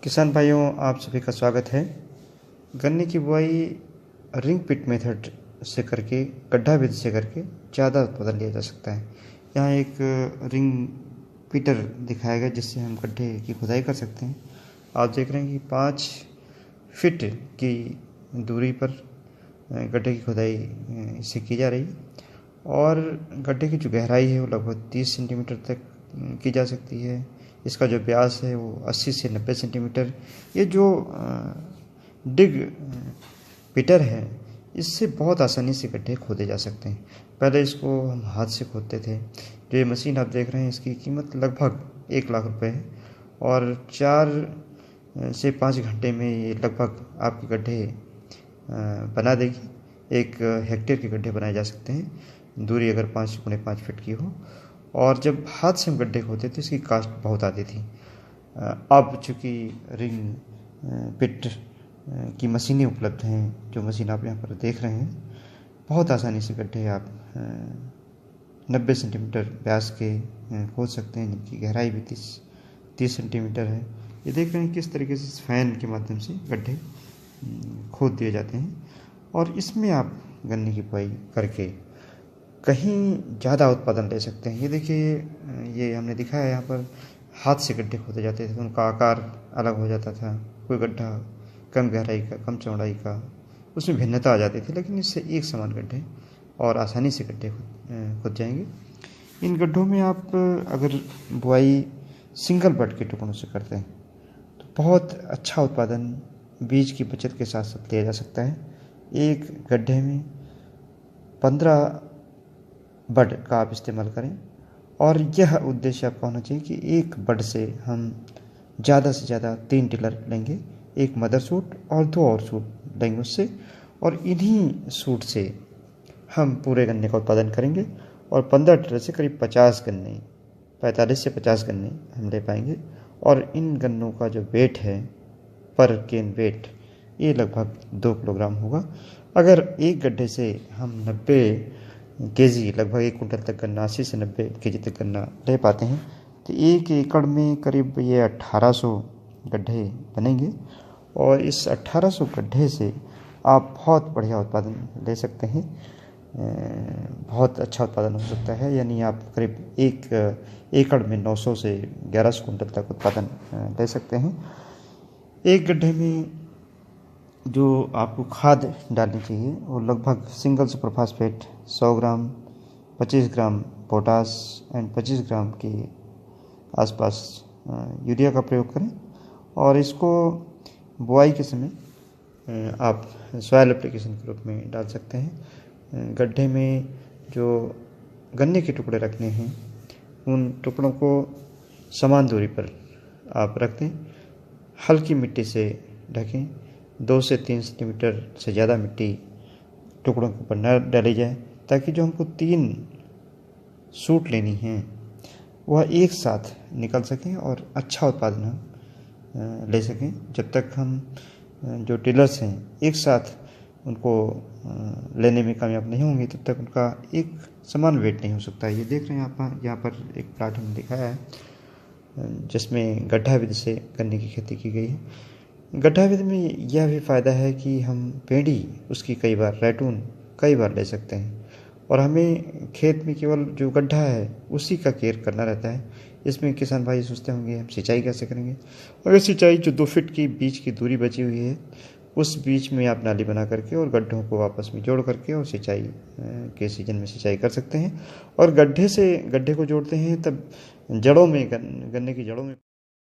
किसान भाइयों, आप सभी का स्वागत है। गन्ने की बुआई रिंग पिट मेथड से करके, गड्ढा विधि से करके ज़्यादा उत्पादन लिया जा सकता है। यहाँ एक रिंग पिटर दिखाया गया जिससे हम गड्ढे की खुदाई कर सकते हैं। आप देख रहे हैं कि 5 फीट की दूरी पर गड्ढे की खुदाई इससे की जा रही है और गड्ढे की जो गहराई है वो लगभग 30 सेंटीमीटर तक की जा सकती है। इसका जो व्यास है वो 80 से 90 सेंटीमीटर। ये जो डिग पिटर है इससे बहुत आसानी से गड्ढे खोदे जा सकते हैं। पहले इसको हम हाथ से खोदते थे। जो ये मशीन आप देख रहे हैं इसकी कीमत लगभग 1 लाख रुपए है और 4 से 5 घंटे में ये लगभग आपके गड्ढे बना देगी। 1 हेक्टेयर के गड्ढे बनाए जा सकते हैं, दूरी अगर 5x5 फीट की हो। और जब हाथ से हम गड्ढे खोदते थे इसकी कास्ट बहुत आती थी। अब चूँकि रिंग पिट की मशीनें उपलब्ध हैं, जो मशीन आप यहाँ पर देख रहे हैं, बहुत आसानी से गड्ढे आप 90 सेंटीमीटर व्यास के खोद सकते हैं, जिनकी गहराई भी 30 सेंटीमीटर है। ये देख रहे हैं किस तरीके से फैन के माध्यम से गड्ढे खोद दिए जाते हैं और इसमें आप गन्ने की बुआई करके कहीं ज़्यादा उत्पादन ले सकते हैं। ये देखिए, ये हमने दिखाया है, यहाँ पर हाथ से गड्ढे खोदे जाते थे तो उनका आकार अलग हो जाता था। कोई गड्ढा कम गहराई का, कम चौड़ाई का, उसमें भिन्नता आ जाती थी, लेकिन इससे एक समान गड्ढे और आसानी से गड्ढे खुद जाएंगे। इन गड्ढों में आप अगर बुआई सिंगल बड के टुकड़ों से करते हैं तो बहुत अच्छा उत्पादन बीज की बचत के साथ साथ लिया जा सकता है। एक गड्ढे में 15 बड का आप इस्तेमाल करें और यह उद्देश्य आपका होना चाहिए कि एक बड से हम ज़्यादा से ज़्यादा 3 टिलर लेंगे, एक मदर सूट और 2 और सूट लेंगे उससे, और इन्हीं सूट से हम पूरे गन्ने का उत्पादन करेंगे और 15 टिलर से करीब 50 गन्ने, 45 से 50 गन्ने हम ले पाएंगे। और इन गन्नों का जो वेट है, पर केन वेट, ये लगभग 2 किलोग्राम होगा। अगर एक गड्ढे से हम 90 केजी, लगभग 1 कुंटल तक गन्ना, 80 से 90 केजी तक गन्ना ले पाते हैं तो 1 एकड़ में करीब ये 1800 गड्ढे बनेंगे और इस 1800 गड्ढे से आप बहुत बढ़िया उत्पादन ले सकते हैं। बहुत अच्छा उत्पादन हो सकता है, यानी आप करीब 1 एकड़ में 900 से 1100 कुंटल तक उत्पादन ले सकते हैं। एक गड्ढे में जो आपको खाद डालनी चाहिए वो लगभग single super phosphate 100 gram, 25 gram potash and 25 ग्राम के आसपास यूरिया का प्रयोग करें। और इसको बुआई के समय आप सॉइल एप्लीकेशन के रूप में डाल सकते हैं। गड्ढे में जो गन्ने के टुकड़े रखने हैं उन टुकड़ों को समान दूरी पर आप रख दें, हल्की मिट्टी से ढकें। 2 से 3 सेंटीमीटर से ज़्यादा मिट्टी टुकड़ों के ऊपर न डाली जाए, ताकि जो हमको 3 सूट लेनी हैं वह एक साथ निकल सकें और अच्छा उत्पादन हम ले सकें। जब तक हम जो टिलर्स हैं एक साथ उनको लेने में कामयाब नहीं होंगे तब तक उनका एक समान वेट नहीं हो सकता। ये देख रहे हैं आप, यहाँ पर एक प्लाट हमने दिखाया है जिसमें गड्ढा विधि से गन्ने की खेती की गई है। गड्ढा विधि में यह भी फ़ायदा है कि हम पेड़ी उसकी कई बार, रैटून कई बार ले सकते हैं और हमें खेत में केवल जो गड्ढा है उसी का केयर करना रहता है। इसमें किसान भाई सोचते होंगे हम सिंचाई कैसे करेंगे। अगर सिंचाई जो 2 फीट की बीच की दूरी बची हुई है उस बीच में आप नाली बना करके और गड्ढों को आपस में जोड़ करके और सिंचाई के सीजन में सिंचाई कर सकते हैं। और गड्ढे से गड्ढे को जोड़ते हैं तब जड़ों में, गन्ने की जड़ों में